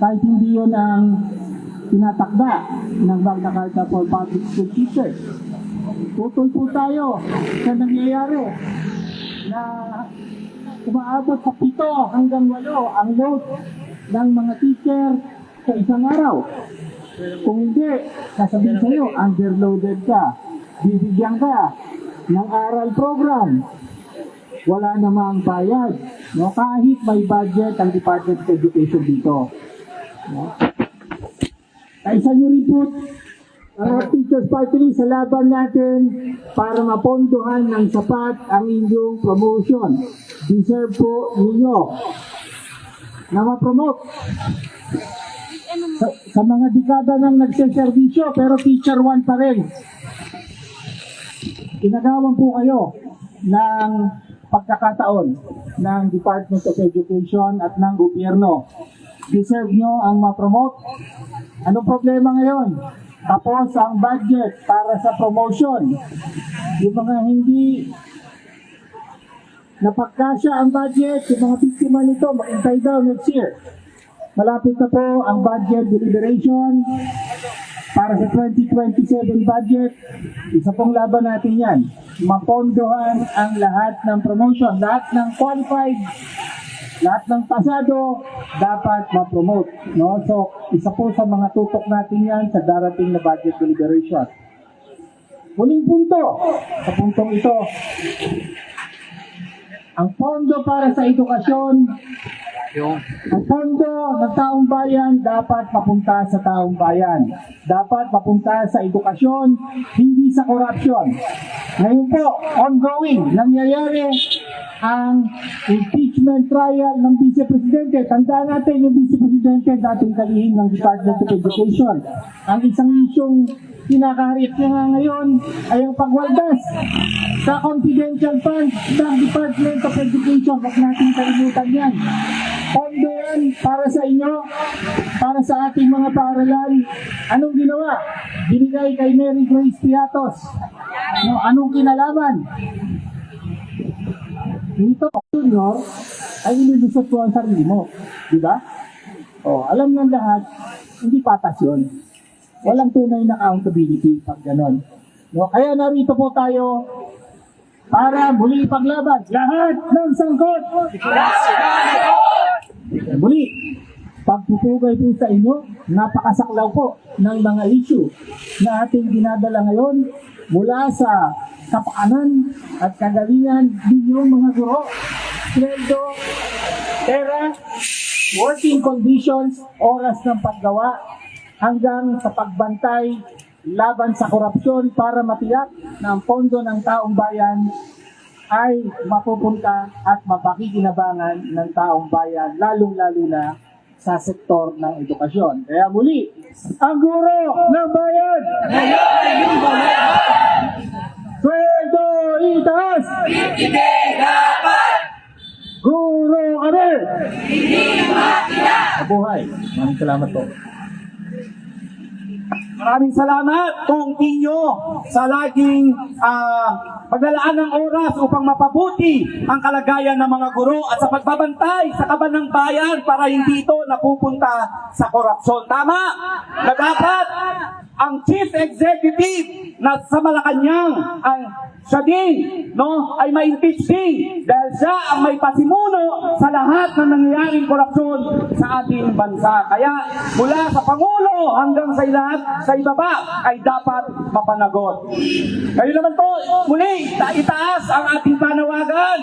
Kahit hindi yun ang tinatakda ng Magna Carta for Public School Teachers. Putol po tayo sa nangyayari na umaabot sa 7 hanggang 8 ang load ng mga teacher sa isang araw. Kung hindi, sasabihin sa iyo, underloaded ka, bibigyan ka ng aral program, wala namang bayad, no? Kahit may budget ang Department of Education dito, no? Kaisa nyo rin po Teachers Party sa laban natin para mapondohan ng sapat ang inyong promotion. Deserve po ninyo na ma-promote sa mga dekada nang nagseservisyo pero teacher 1 pa rin. Inagawan po kayo ng pagkakataon ng Department of Education at ng gobyerno. Deserve nyo ang ma-promote. Anong problema ngayon? Tapos ang budget para sa promotion. Yung mga hindi napagkasya ang budget, yung mga biktima nito, makintay daw next year. Malapit na po ang budget deliberation para sa 2027 budget. Isa pong laban natin yan. Mapondohan ang lahat ng promotion, lahat ng qualified, lahat ng pasado dapat ma-promote, no? So, isa po sa mga tutok natin yan sa darating na budget deliberation. Huling punto, sa puntong ito, ang pondo para sa edukasyon, ang pondo ng taong bayan dapat mapunta sa taong bayan. Dapat mapunta sa edukasyon, hindi sa korupsyon. Ngayon po, ongoing, nangyayari ang impeachment trial ng Vice Presidente. Tandaan natin yung Vice Presidente dating kalihim ng Department of Education. Ang isang isyong kinakaharap niya nga ngayon ay ang pagwaldas sa confidential funds ng Department of Education. Huwag natin kalimutan yan. Pondo yan para sa inyo, para sa ating mga paaralan. Anong ginawa? Binigay kay Mary Grace Piatos. No, anong kinalaman? Dito, junior, ay inilusot ko ang sarili mo. Diba? O, alam ng lahat, hindi patas yun. Walang tunay na accountability pag ganon. No, kaya narito po tayo para muli paglaban lahat ng sangkot. Muli, pagpupugay po sa inyo, napakasaklaw po ng mga issue na ating dinadala ngayon mula sa kapakanan at kagalingan ninyong mga guro, sweldo, pera, working conditions, oras ng paggawa, hanggang sa pagbantay laban sa korupsyon para matiyak na ang pondo ng taong bayan ay mapupunta at mapakikinabangan ng taong bayan, lalong-lalo na sa sektor ng edukasyon. Kaya muli, ang guro ng bayan! Sweldo itaas! Hindi dapat! Guro kami! Hindi makina! Mabuhay! Maraming salamat po. Maraming salamat kung inyo sa laging paglalaan ng oras upang mapabuti ang kalagayan ng mga guro at sa pagbabantay sa kaban ng bayan para hindi ito napupunta sa korupsyon. Tama na dapat ang Chief Executive na sa Malacanang ang siya din, no, ay ma-impeach din dahil siya ang may pasimuno sa lahat ng nangyayaring korupsyon sa ating bansa. Kaya mula sa Pangulo hanggang sa lahat sa ibaba ay dapat mapanagot. Kayo naman po, muli, itaas ang ating panawagan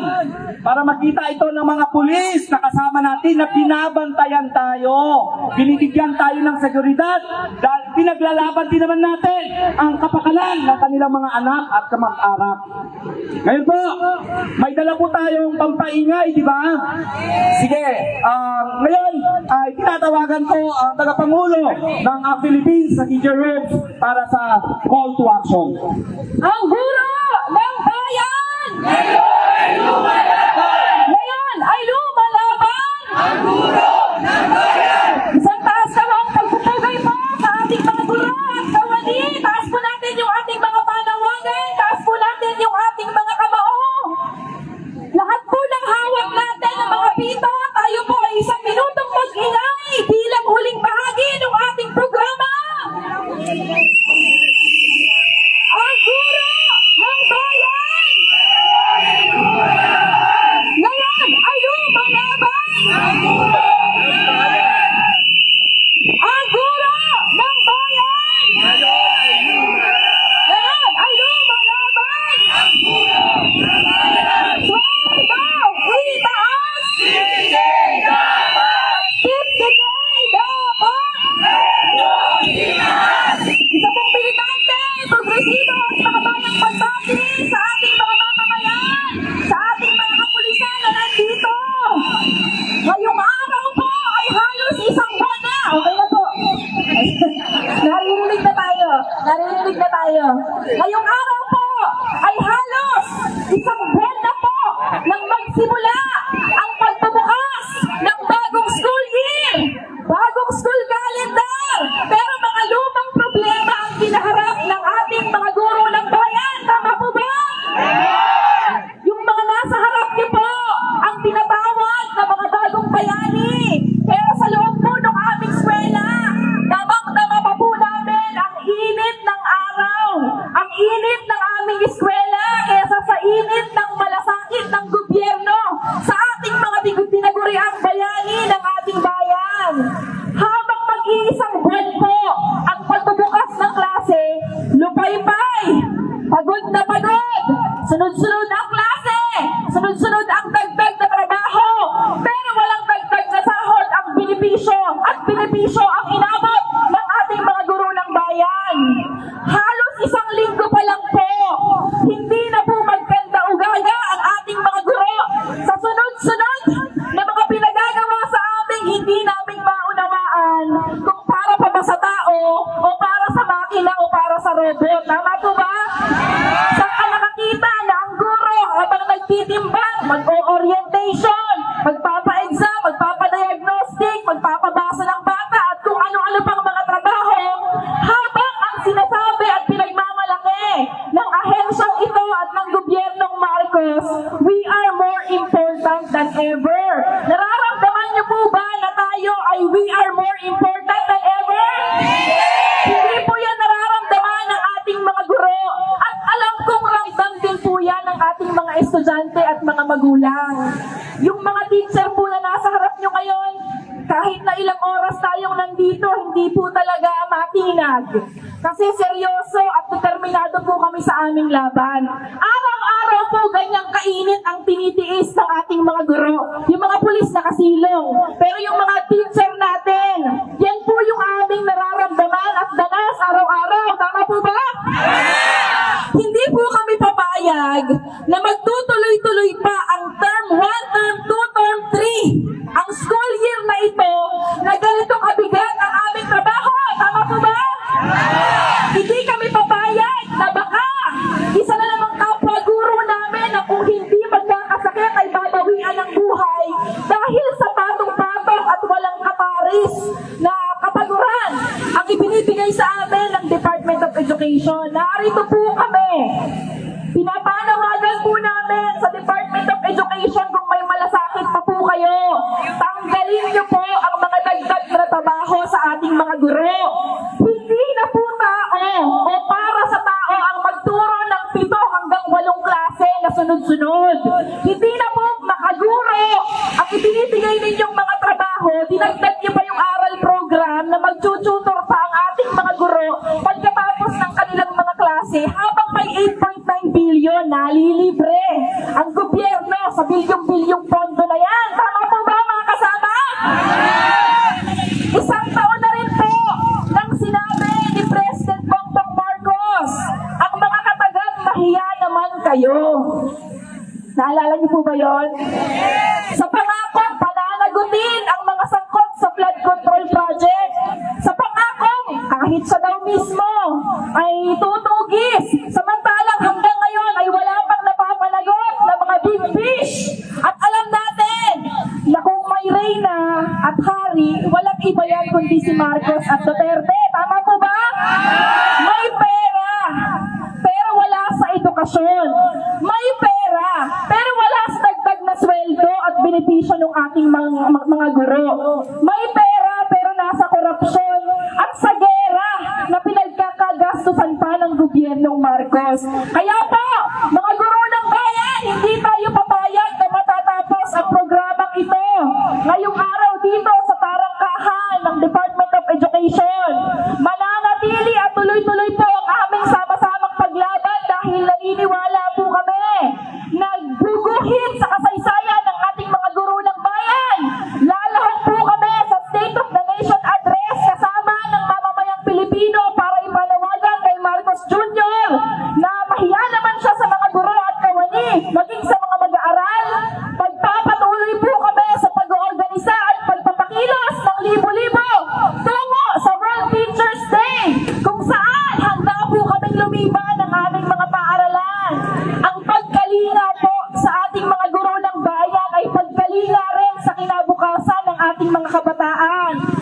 para makita ito ng mga pulis na kasama natin na binabantayan tayo. Binibigyan tayo ng seguridad dahil pinaglalaban din naman natin ang kapakanan ng kanilang mga anak at kamag-anak. Ngayon po, may dala po tayong pampaingay, di ba? Sige, ngayon ay tinatawagan ko ang tagapangulo ng Philippines sa Teacher Robes para sa call to action. Ang guro ng bayan! Ngayon ay lumalaban! Ngayon ay lumalaban! Ang guro ng bayan! Isang taas ka lang pagpupugay po sa ating mga guro at kawali. Taas po natin yung ating mga panawagan. Taas po natin yung ating mga kamao. Lahat po ng hawak natin ng mga pito. Tayo po ay 1 minutong mag-ingay. Ngayong araw po ay halos isang buwan na po nang magsimula ang pagbubukas ng bagong school year, bagong school calendar. Pero mga lumang problema ang kinaharap ng ating mga guro ng bayan. Tama po ba? Yung mga nasa harap niyo po ang tinatawag na mga bagong bayani. Pero sa loob po ng aming eskwela, damang-dama pa po namin ang init ng araw, ang init ng aming eskwela kaysa sa init ng malasakit ng gobyerno sa ating mga tinaguriang bayani ng ating bayan. Habang mag-iisang buwan po ang pagbubukas ng klase, lupay-pay, pagod na pagod, sunod-sunod ang klase, sunod-sunod ang dagdag na trabaho, pero walang dagdag na sahod ang benepisyo at benepisyo ang inabot ng ating mga guro ng bayan. Halos isang linggo pa lang po, hindi na po magkanda-ugaga ang ating mga guro sa sunod-sunod na mga pinagagawa sa amin, hindi namin maunawaan kung para pa ba sa tao o para sa makina o para sa robot. Tama po ba? Saan ka nakakita na ang guro habang nagtitimbang, mag-o-orientation, magpapa-exam, magpapa-diagnostic, magpapabasa ng bata at kung ano-ano pang mga trabaho, habang ang sinasabi at pinagmamalaki ng ahensyang ito at ng gobyernong Marcos, we are more important than ever. Nararamdaman niyo po ba na tayo ay we are more important than ever? Hindi po yan nararamdaman ng ating mga guro at alam kong ramdam din po yan ng ating mga estudyante at mga magulang. Yung mga teacher po na nasa harap nyo ngayon, kahit na ilang oras tayong nandito, hindi po talaga matinag. Kasi seryoso at determinado po kami sa aming laban. Araw-araw po ganyang kainit ang tinitiis ng ating mga guro. Yung mga pulis nakasilong. Pero yung mga teacher natin, yan po yung aming nararamdaman at danas araw-araw. Tama po ba? Hindi po kami papayag na magtutuloy-tuloy pa ang term 1, term 2, term 3. Ang school year na ito na ganito kabigat ang aming trabaho. Tama po ba? Hindi kami papayag na baka isa na namang kapwa-guro namin na kung hindi magkakasakit ay babawian ng buhay dahil sa patong-patong at walang kaparis na kapaguran ang ibinibigay sa amin ng Department of Education. Narito po kami. Pinapanawagan po namin sa Department of Education kung may malasakit pa po kayo. Tanggalin niyo po ang mga dagdag na trabaho sa ating mga guro. Hindi na po tao o para sa tao ang magturo ng 7 hanggang 8 klase na sunod-sunod. Hindi na po makaguro ang ibinibigay ninyong mga trabaho. Dinagdag niyo pa yung aral program na mag-tutor pa ang ating mga guro pagkatapos ng kanilang mga klase habang may 8.9 billion nalilibre ang gobyerno sa bilyong-bilyong pondo na yan. Tama po ba mga kasama? Isang taon na rin po nang sinabi ni President Bongbong Marcos, ang mga katagang mahiya naman kayo. Naalala niyo po ba yon? Sa pangakong pananagutin ang mga sangkot sa flood control project. Sa pangakong kahit siya daw mismo ay tutugis. Samantalang hanggang ngayon ay wala pang napapanagot na mga big fish. At alam natin na kung may reyna at hari, walang iba yan kundi si Marcos at Duterte. Tama po ba? May pera, pero wala sa edukasyon. May pera, pero wala sa dagdag na sweldo at benepisyo ng ating mga guro. May pera, pero nasa korupsyon at sa gera na pinagkakagastusan pa ng gobyernong Marcos. Kaya po, mga guro ng bayan, hindi tayo papayag na matatapos ang programang ito. Ngayong araw dito sa tarangkahan ng Department of Education, mananatili at tuloy-tuloy po ang aming sama-samang paglaban dahil naniniwala po kami na guguhit sa kasaysayan ng ating mga guro ng bayan. Lalahok po kami sa State of the Nation Address kasama ng mamamayang Pilipino para ipanawagan kay Marcos Jr. na mahiya naman siya sa mga guro at kawani, maging sa mga mag-aaral. Pagpapatuloy po kami sa pag-oorganisa at pagpapakilos ng libo-libo tungo sa World Teachers Day kung saan handa po kaming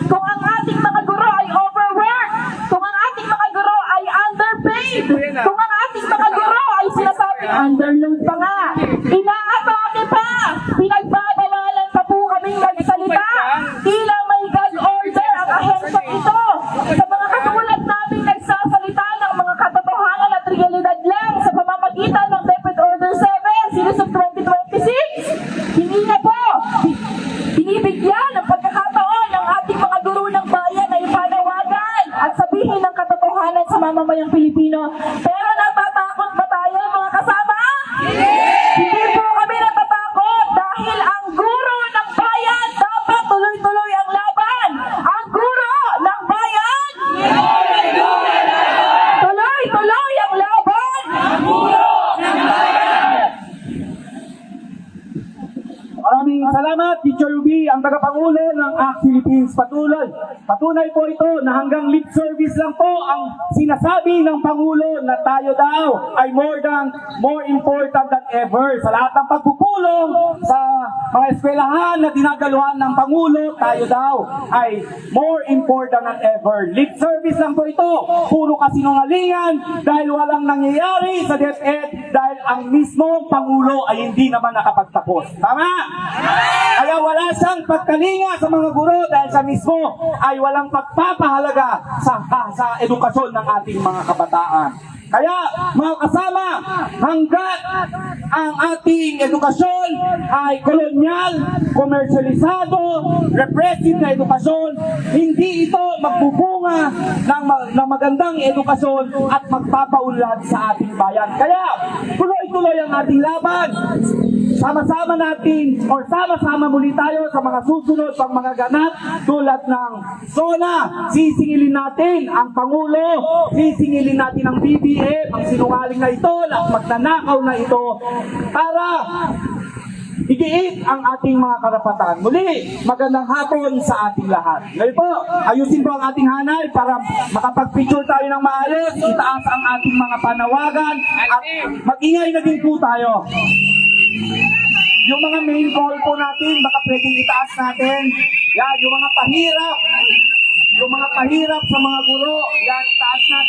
kung ang ating mga guro ay overworked, kung ang ating mga guro ay underpaid, kung ang ating mga guro ay sinasabing underload pa nga, inaatake pa, pinagbabawalan pa po kaming magsalita, tila may gag order ang ahensang ito sa mga katulad namin nagsasalita ng mga katotohanan at realidad lang sa pamamagitan ng DepEd Order 7, Series of 2026. Hindi na po binibigyan ng pagkakataon ng ating mga guro ng bayan na ipanawagan at sabihin ng katotohanan sa mamamayang Pilipino. Pero natatakot ba tayo, mga kasama? Hindi po kami natatakot dahil ang guro ng bayan dapat tuloy-tuloy ang laban. Ang guro ng bayan, tuloy-tuloy ang laban. Maraming salamat, Teacher Ruby, ang tagapangulo ng ACT Philippines. Patunay po ito na hanggang lip service lang po ang sinasabi ng Pangulo na tayo daw ay more important than ever. Sa lahat ng pagpupulong sa mga eskwelahan na dinagaluhan ng Pangulo, tayo daw ay more important than ever. Lip service lang po ito. Puro kasinungalingan dahil walang nangyayari sa DepEd dahil ang mismong Pangulo ay hindi naman nakapagtapos. Tama? Kaya wala siyang pagkalinga sa mga guro dahil sa mismo ay walang pagpapahalaga sa edukasyon ng ating mga kabataan. Kaya mga kasama, hanggat ang ating edukasyon ay kolonyal, komersyalisado, repressive na edukasyon, hindi ito magbubunga ng magandang edukasyon at magpapaunlad sa ating bayan. Kaya tuloy-tuloy ang ating laban. Sama-sama natin o sama-sama muli tayo sa mga susunod pang mga ganap tulad ng SONA. Sisingilin natin ang Pangulo, sisingilin natin ang BBM, ang sinungaling na ito, at magnanakaw na ito para igiit ang ating mga karapatan. Muli, magandang hapon sa ating lahat. Ngayon po, ayusin po ang ating hanay para makapag-picture tayo ng maayos, itaas ang ating mga panawagan at mag-ingay na din po tayo. Yung mga main call po natin, baka pwedeng itaas natin. Yan, yung mga pahirap sa mga guro, yan, itaas natin.